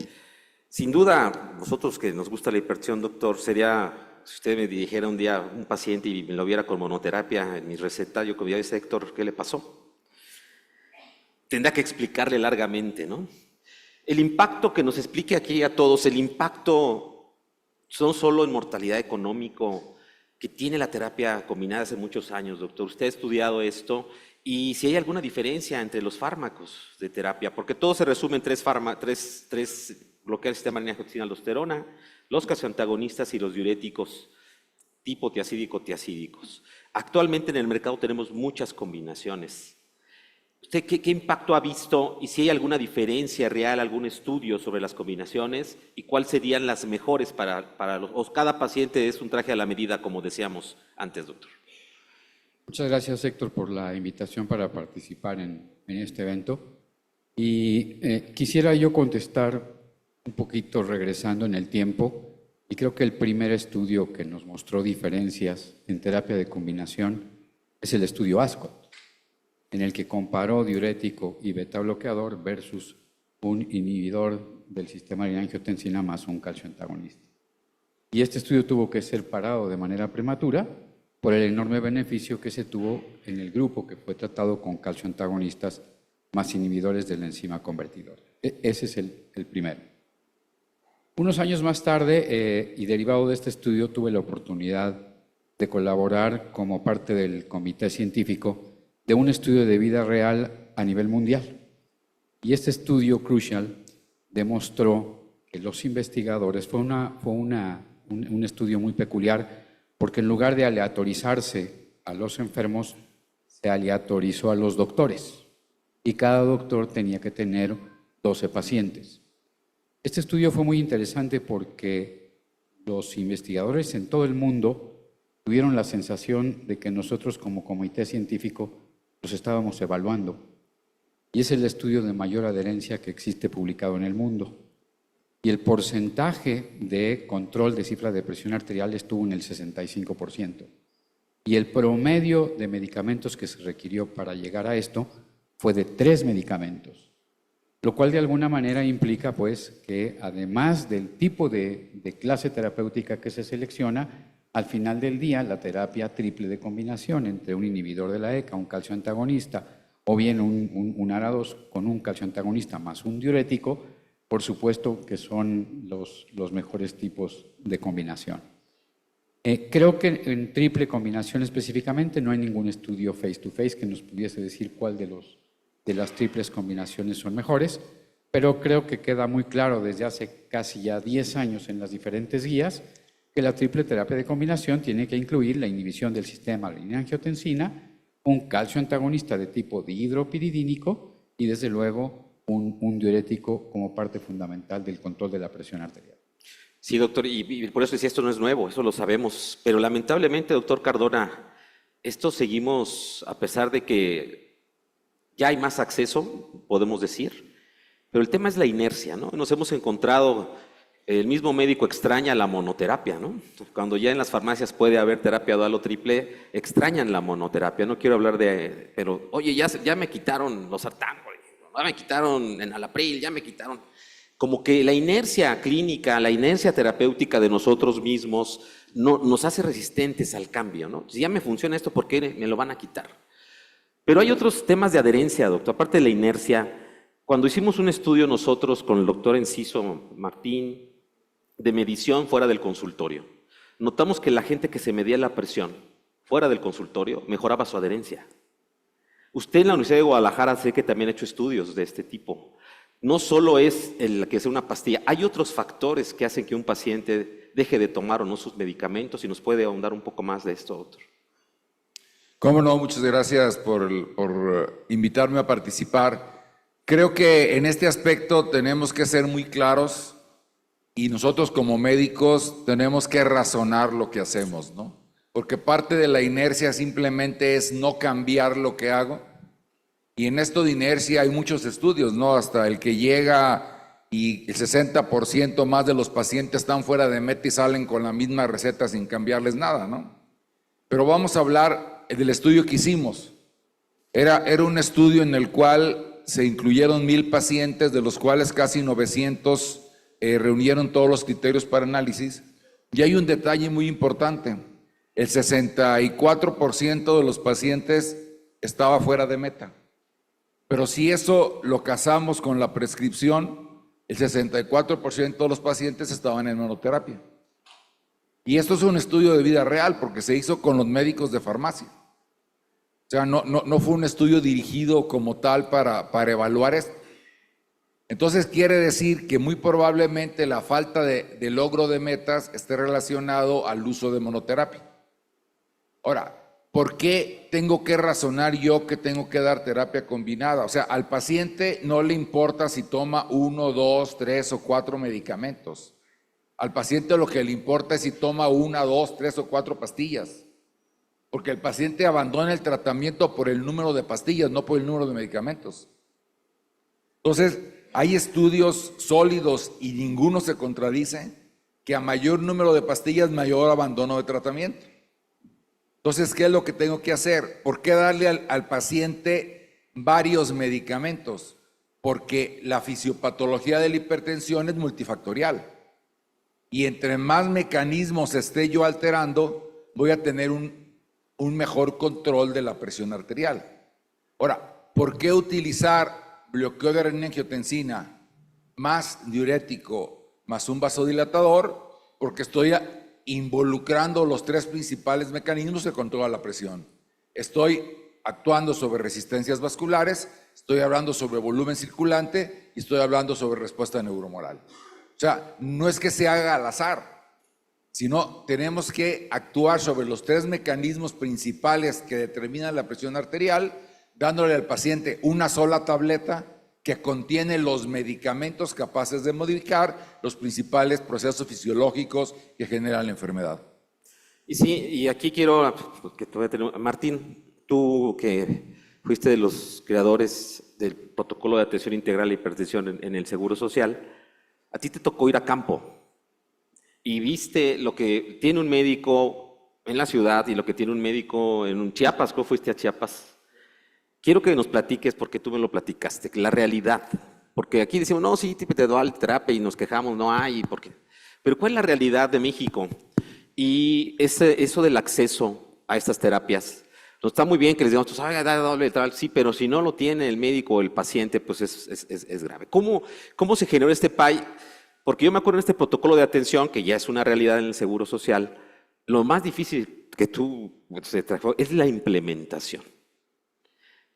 Sin duda, nosotros que nos gusta la hipertensión, doctor, sería... Si usted me dijera un día un paciente y me lo viera con monoterapia en mi receta, yo como dice Héctor, ¿qué le pasó? Tendrá que explicarle largamente, ¿no? El impacto que nos explique aquí a todos, el impacto no solo en mortalidad económico que tiene la terapia combinada hace muchos años, doctor. Usted ha estudiado esto y si hay alguna diferencia entre los fármacos de terapia, porque todo se resume en tres bloquear el sistema de angiotensina-aldosterona, los cardioantagonistas y los diuréticos tipo tiacídico-tiacídicos. Actualmente en el mercado tenemos muchas combinaciones. ¿Usted qué impacto ha visto y si hay alguna diferencia real, algún estudio sobre las combinaciones y cuáles serían las mejores para los... O cada paciente es un traje a la medida, como decíamos antes, doctor? Muchas gracias, Héctor, por la invitación para participar en este evento. Y quisiera yo contestar un poquito regresando en el tiempo, y creo que el primer estudio que nos mostró diferencias en terapia de combinación es el estudio ASCOT, en el que comparó diurético y beta-bloqueador versus un inhibidor del sistema de angiotensina más un calcio antagonista. Y este estudio tuvo que ser parado de manera prematura por el enorme beneficio que se tuvo en el grupo que fue tratado con calcio antagonistas más inhibidores de la enzima convertidora. Ese es el primero. Unos años más tarde, y derivado de este estudio, tuve la oportunidad de colaborar como parte del comité científico de un estudio de vida real a nivel mundial. Y este estudio Crucial demostró que los investigadores, fue un estudio muy peculiar, porque en lugar de aleatorizarse a los enfermos, se aleatorizó a los doctores. Y cada doctor tenía que tener 12 pacientes. Este estudio fue muy interesante porque los investigadores en todo el mundo tuvieron la sensación de que nosotros como comité científico los estábamos evaluando. Y es el estudio de mayor adherencia que existe publicado en el mundo. Y el porcentaje de control de cifra de presión arterial estuvo en el 65%. Y el promedio de medicamentos que se requirió para llegar a esto fue de 3 medicamentos. Lo cual de alguna manera implica pues que además del tipo de clase terapéutica que se selecciona, al final del día la terapia triple de combinación entre un inhibidor de la ECA, un calcio antagonista o bien un ARA2 con un calcio antagonista más un diurético, por supuesto que son los mejores tipos de combinación. Creo que en triple combinación específicamente no hay ningún estudio face-to-face que nos pudiese decir cuál de las triples combinaciones son mejores, pero creo que queda muy claro desde hace casi ya 10 años en las diferentes guías que la triple terapia de combinación tiene que incluir la inhibición del sistema renin-angiotensina, un calcio antagonista de tipo dihidropiridínico y desde luego un diurético como parte fundamental del control de la presión arterial. Sí, doctor, y por eso decía, esto no es nuevo, eso lo sabemos, pero lamentablemente, doctor Cardona, esto seguimos, a pesar de que ya hay más acceso, podemos decir, pero el tema es la inercia, ¿no? Nos hemos encontrado, el mismo médico extraña la monoterapia, ¿no? Cuando ya en las farmacias puede haber terapia dual o triple, extrañan la monoterapia. No quiero hablar pero oye, ya me quitaron los sartán, ya me quitaron enalapril, ya me quitaron. Como que la inercia clínica, la inercia terapéutica de nosotros mismos nos hace resistentes al cambio, ¿no? Si ya me funciona esto, ¿por qué me lo van a quitar? Pero hay otros temas de adherencia, doctor, aparte de la inercia. Cuando hicimos un estudio nosotros con el doctor Enciso Martín de medición fuera del consultorio, notamos que la gente que se medía la presión fuera del consultorio mejoraba su adherencia. Usted en la Universidad de Guadalajara sé que también ha hecho estudios de este tipo. No solo es el que sea una pastilla, hay otros factores que hacen que un paciente deje de tomar o no sus medicamentos, y nos puede ahondar un poco más de esto, doctor. Cómo no, muchas gracias por invitarme a participar. Creo que en este aspecto tenemos que ser muy claros y nosotros como médicos tenemos que razonar lo que hacemos, ¿no? Porque parte de la inercia simplemente es no cambiar lo que hago. Y en esto de inercia hay muchos estudios, ¿no? Hasta el que llega y el 60% más de los pacientes están fuera de meta y salen con la misma receta sin cambiarles nada, ¿no? Pero vamos a hablar del estudio que hicimos. Era un estudio en el cual se incluyeron 1000 pacientes, de los cuales casi 900 reunieron todos los criterios para análisis. Y hay un detalle muy importante. El 64% de los pacientes estaba fuera de meta. Pero si eso lo casamos con la prescripción, el 64% de los pacientes estaban en monoterapia. Y esto es un estudio de vida real porque se hizo con los médicos de farmacia. O sea, no fue un estudio dirigido como tal para evaluar esto. Entonces quiere decir que muy probablemente la falta de logro de metas esté relacionado al uso de monoterapia. Ahora, ¿por qué tengo que razonar yo que tengo que dar terapia combinada? O sea, al paciente no le importa si toma 1, 2, 3 o 4 medicamentos. Al paciente lo que le importa es si toma 1, 2, 3 o 4 pastillas. porque el paciente abandona el tratamiento por el número de pastillas, no por el número de medicamentos. Entonces, hay estudios sólidos y ninguno se contradice que a mayor número de pastillas, mayor abandono de tratamiento. Entonces, ¿qué es lo que tengo que hacer? ¿Por qué darle al paciente varios medicamentos? Porque la fisiopatología de la hipertensión es multifactorial. Y entre más mecanismos esté yo alterando, voy a tener un mejor control de la presión arterial. Ahora, ¿por qué utilizar bloqueo de renin-angiotensina más diurético más un vasodilatador? Porque estoy involucrando los tres principales mecanismos que controlan la presión. Estoy actuando sobre resistencias vasculares, estoy hablando sobre volumen circulante y estoy hablando sobre respuesta neuromoral. O sea, no es que se haga al azar, sino tenemos que actuar sobre los tres mecanismos principales que determinan la presión arterial, dándole al paciente una sola tableta que contiene los medicamentos capaces de modificar los principales procesos fisiológicos que generan la enfermedad. Y sí, y aquí quiero que todavía tenemos, Martín, tú que fuiste de los creadores del protocolo de atención integral a la hipertensión en el Seguro Social, a ti te tocó ir a campo y viste lo que tiene un médico en la ciudad y lo que tiene un médico en un Chiapas. ¿Cómo fuiste a Chiapas? Quiero que nos platiques, porque tú me lo platicaste, la realidad. Porque aquí decimos, no, sí, te doy terapia y nos quejamos, no hay. Porque... Pero ¿cuál es la realidad de México? Y eso del acceso a estas terapias. No está muy bien que les digamos, dale, sí, pero si no lo tiene el médico o el paciente, pues es grave. ¿Cómo se generó este PAI? Porque yo me acuerdo en este protocolo de atención, que ya es una realidad en el Seguro Social, lo más difícil que se trajo es la implementación.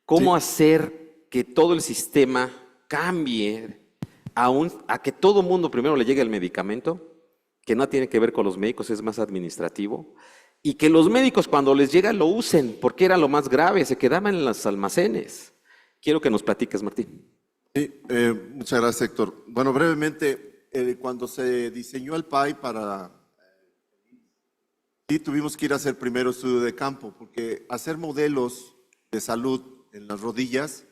¿Cómo hacer que todo el sistema cambie a que todo el mundo primero le llegue el medicamento, que no tiene que ver con los médicos, es más administrativo, y que los médicos cuando les llega lo usen, porque era lo más grave, se quedaban en los almacenes? Quiero que nos platiques, Martín. Sí, muchas gracias, Héctor. Bueno, brevemente, cuando se diseñó el PAI sí tuvimos que ir a hacer primero estudio de campo, porque hacer modelos de salud en las rodillas,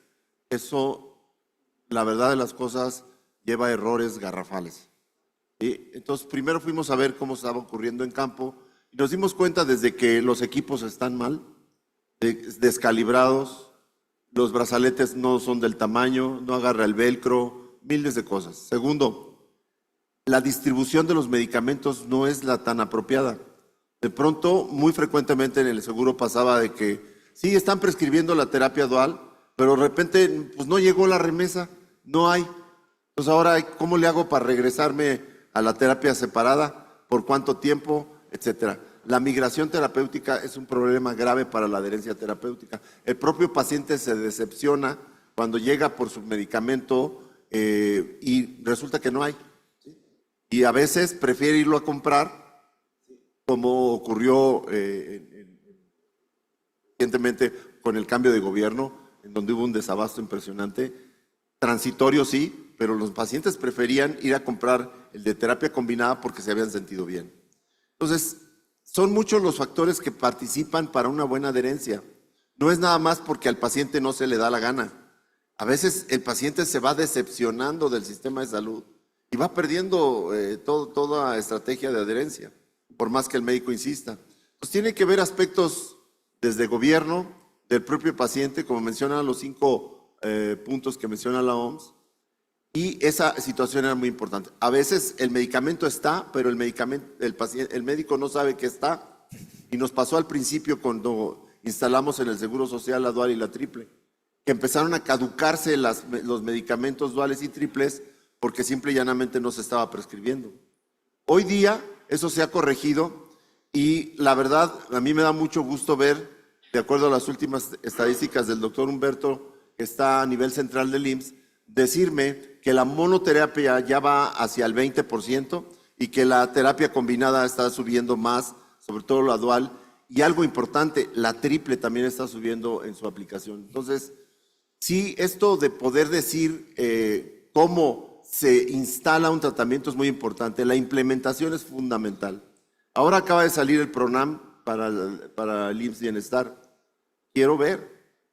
eso, la verdad de las cosas, lleva errores garrafales. ¿Sí? Entonces, primero fuimos a ver cómo estaba ocurriendo en campo y nos dimos cuenta desde que los equipos están mal, descalibrados, los brazaletes no son del tamaño, no agarra el velcro, miles de cosas. Segundo, la distribución de los medicamentos no es la tan apropiada. De pronto, muy frecuentemente en el seguro pasaba de que sí, están prescribiendo la terapia dual, pero de repente pues no llegó la remesa, no hay. Entonces ahora, ¿cómo le hago para regresarme a la terapia separada? ¿Por cuánto tiempo? Etcétera. La migración terapéutica es un problema grave para la adherencia terapéutica. El propio paciente se decepciona cuando llega por su medicamento y resulta que no hay. ¿Sí? Y a veces prefiere irlo a comprar, como ocurrió recientemente con el cambio de gobierno, en donde hubo un desabasto impresionante. Transitorio sí, pero los pacientes preferían ir a comprar el de terapia combinada porque se habían sentido bien. Entonces, son muchos los factores que participan para una buena adherencia. No es nada más porque al paciente no se le da la gana. A veces el paciente se va decepcionando del sistema de salud y va perdiendo toda estrategia de adherencia, por más que el médico insista. Pues tiene que ver aspectos desde gobierno, del propio paciente, como mencionan los 5 puntos que menciona la OMS, y esa situación era muy importante. A veces el medicamento está, pero el médico no sabe que está, y nos pasó al principio cuando instalamos en el Seguro Social la dual y la triple, que empezaron a caducarse los medicamentos duales y triples porque simple y llanamente no se estaba prescribiendo. Hoy día eso se ha corregido y la verdad a mí me da mucho gusto ver, de acuerdo a las últimas estadísticas del doctor Humberto, que está a nivel central del IMSS, decirme que la monoterapia ya va hacia el 20% y que la terapia combinada está subiendo más, sobre todo la dual, y algo importante, la triple también está subiendo en su aplicación. Entonces, sí, esto de poder decir cómo se instala un tratamiento es muy importante. La implementación es fundamental. Ahora acaba de salir el PRONAM para el IMSS Bienestar. Quiero ver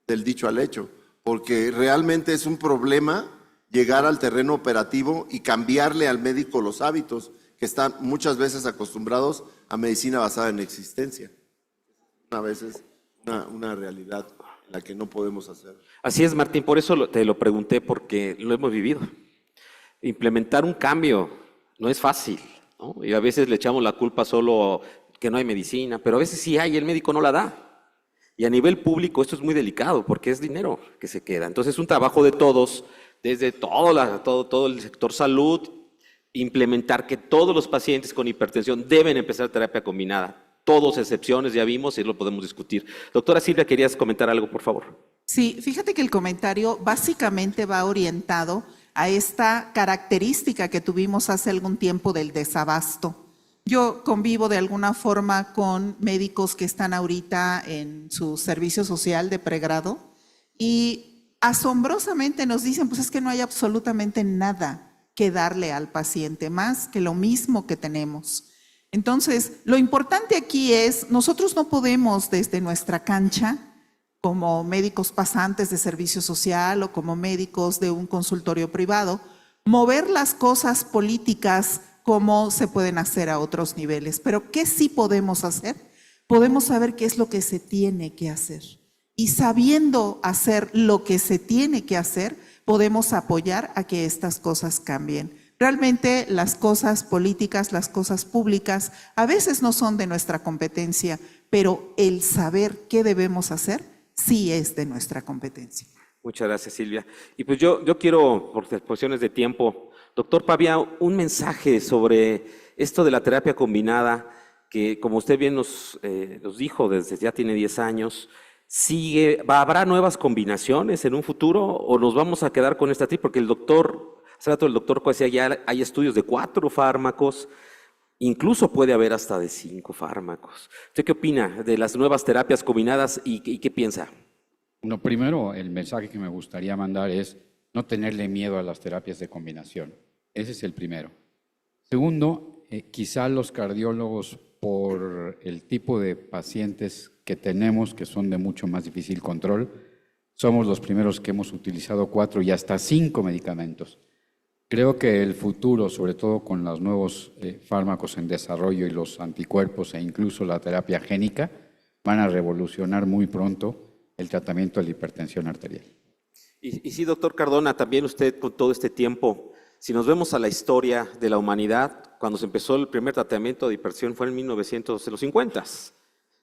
del dicho al hecho, porque realmente es un problema llegar al terreno operativo y cambiarle al médico los hábitos que están muchas veces acostumbrados a medicina basada en existencia. A veces una realidad en la que no podemos hacer. Así es, Martín, por eso te lo pregunté, porque lo hemos vivido. Implementar un cambio no es fácil, ¿no? Y a veces le echamos la culpa solo que no hay medicina, pero a veces sí hay y el médico no la da. Y a nivel público esto es muy delicado porque es dinero que se queda. Entonces es un trabajo de todos, desde todo el sector salud, implementar que todos los pacientes con hipertensión deben empezar terapia combinada. Todos excepciones, ya vimos y lo podemos discutir. Doctora Silvia, ¿querías comentar algo, por favor? Sí, fíjate que el comentario básicamente va orientado a esta característica que tuvimos hace algún tiempo del desabasto. Yo convivo de alguna forma con médicos que están ahorita en su servicio social de pregrado y asombrosamente nos dicen, pues es que no hay absolutamente nada que darle al paciente, más que lo mismo que tenemos. Entonces, lo importante aquí es, nosotros no podemos desde nuestra cancha, como médicos pasantes de servicio social o como médicos de un consultorio privado, mover las cosas políticas como se pueden hacer a otros niveles. Pero ¿qué sí podemos hacer? Podemos saber qué es lo que se tiene que hacer. Y sabiendo hacer lo que se tiene que hacer, podemos apoyar a que estas cosas cambien. Realmente las cosas políticas, las cosas públicas, a veces no son de nuestra competencia, pero el saber qué debemos hacer sí es de nuestra competencia. Muchas gracias, Silvia. Y pues yo quiero, por cuestiones de tiempo, doctor Pavía, un mensaje sobre esto de la terapia combinada, que como usted bien nos dijo, desde ya tiene 10 años, ¿habrá nuevas combinaciones en un futuro o nos vamos a quedar con esta triple? Porque hace rato el doctor decía, ya hay estudios de 4 fármacos, incluso puede haber hasta de 5 fármacos. ¿Usted qué opina de las nuevas terapias combinadas y qué piensa? Bueno, primero, el mensaje que me gustaría mandar es no tenerle miedo a las terapias de combinación. Ese es el primero. Segundo, quizá los cardiólogos, por el tipo de pacientes que tenemos, que son de mucho más difícil control, somos los primeros que hemos utilizado 4 y hasta 5 medicamentos. Creo que el futuro, sobre todo con los nuevos fármacos en desarrollo y los anticuerpos e incluso la terapia génica, van a revolucionar muy pronto el tratamiento de la hipertensión arterial. Y sí, doctor Cardona, también usted con todo este tiempo, si nos vemos a la historia de la humanidad, cuando se empezó el primer tratamiento de hipertensión fue en 1950.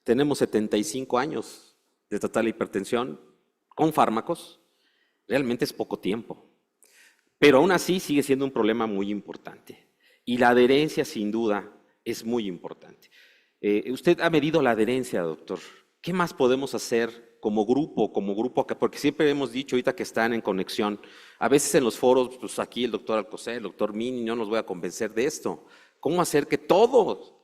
Tenemos 75 años de tratar la hipertensión con fármacos, realmente es poco tiempo. Pero aún así sigue siendo un problema muy importante. Y la adherencia, sin duda, es muy importante. Usted ha medido la adherencia, doctor. ¿Qué más podemos hacer como grupo acá? Porque siempre hemos dicho ahorita que están en conexión. A veces en los foros, pues aquí el doctor Alcocer, el doctor Mini, no nos voy a convencer de esto. ¿Cómo hacer que todos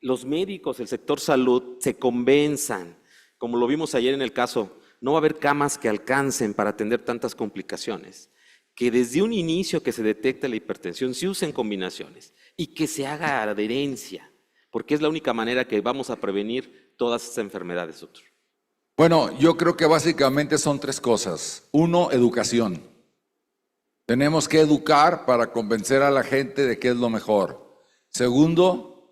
los médicos, el sector salud, se convenzan? Como lo vimos ayer en el caso, no va a haber camas que alcancen para atender tantas complicaciones. Que desde un inicio que se detecte la hipertensión se usen combinaciones y que se haga adherencia, porque es la única manera que vamos a prevenir todas estas enfermedades, doctor. Bueno, yo creo que básicamente son 3 cosas. 1, educación. Tenemos que educar para convencer a la gente de que es lo mejor. Segundo,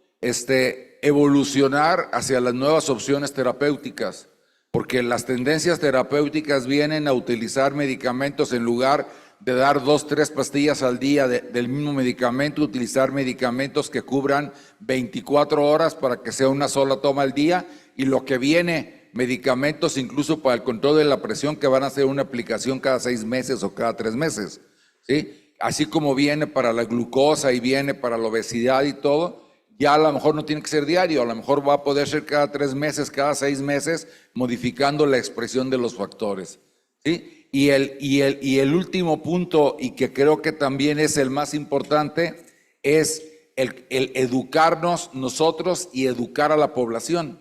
evolucionar hacia las nuevas opciones terapéuticas, porque las tendencias terapéuticas vienen a utilizar medicamentos en lugar de dar 2, 3 pastillas al día del mismo medicamento, utilizar medicamentos que cubran 24 horas para que sea una sola toma al día, y lo que viene, medicamentos incluso para el control de la presión que van a hacer una aplicación cada 6 meses o cada 3 meses, ¿sí? Así como viene para la glucosa y viene para la obesidad y todo, ya a lo mejor no tiene que ser diario, a lo mejor va a poder ser cada 3 meses, cada 6 meses, modificando la expresión de los factores, ¿sí? Y el último punto, y que creo que también es el más importante, es el educarnos nosotros y educar a la población.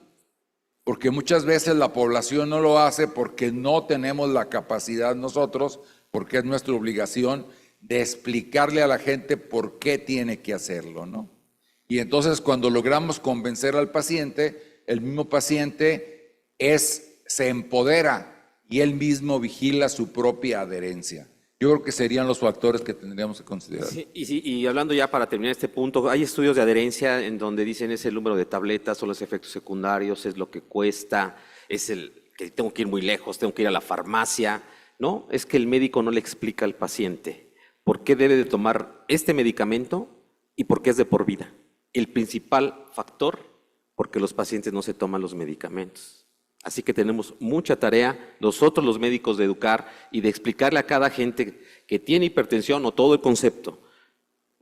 Porque muchas veces la población no lo hace porque no tenemos la capacidad nosotros, porque es nuestra obligación de explicarle a la gente por qué tiene que hacerlo, ¿no? Y entonces cuando logramos convencer al paciente, el mismo paciente se empodera y él mismo vigila su propia adherencia. Yo creo que serían los factores que tendríamos que considerar. Sí, y hablando ya para terminar este punto, hay estudios de adherencia en donde dicen es el número de tabletas, son los efectos secundarios, es lo que cuesta, es el que tengo que ir muy lejos, tengo que ir a la farmacia. No, es que el médico no le explica al paciente por qué debe de tomar este medicamento y por qué es de por vida. El principal factor, porque los pacientes no se toman los medicamentos. Así que tenemos mucha tarea, nosotros los médicos, de educar y de explicarle a cada gente que tiene hipertensión o todo el concepto,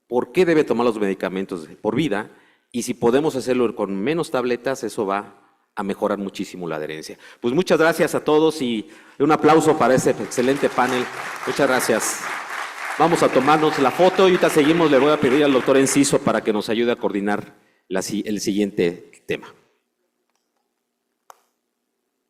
por qué debe tomar los medicamentos por vida, y si podemos hacerlo con menos tabletas, eso va a mejorar muchísimo la adherencia. Pues muchas gracias a todos y un aplauso para ese excelente panel. Muchas gracias. Vamos a tomarnos la foto y ahorita seguimos. Le voy a pedir al doctor Enciso para que nos ayude a coordinar el siguiente tema.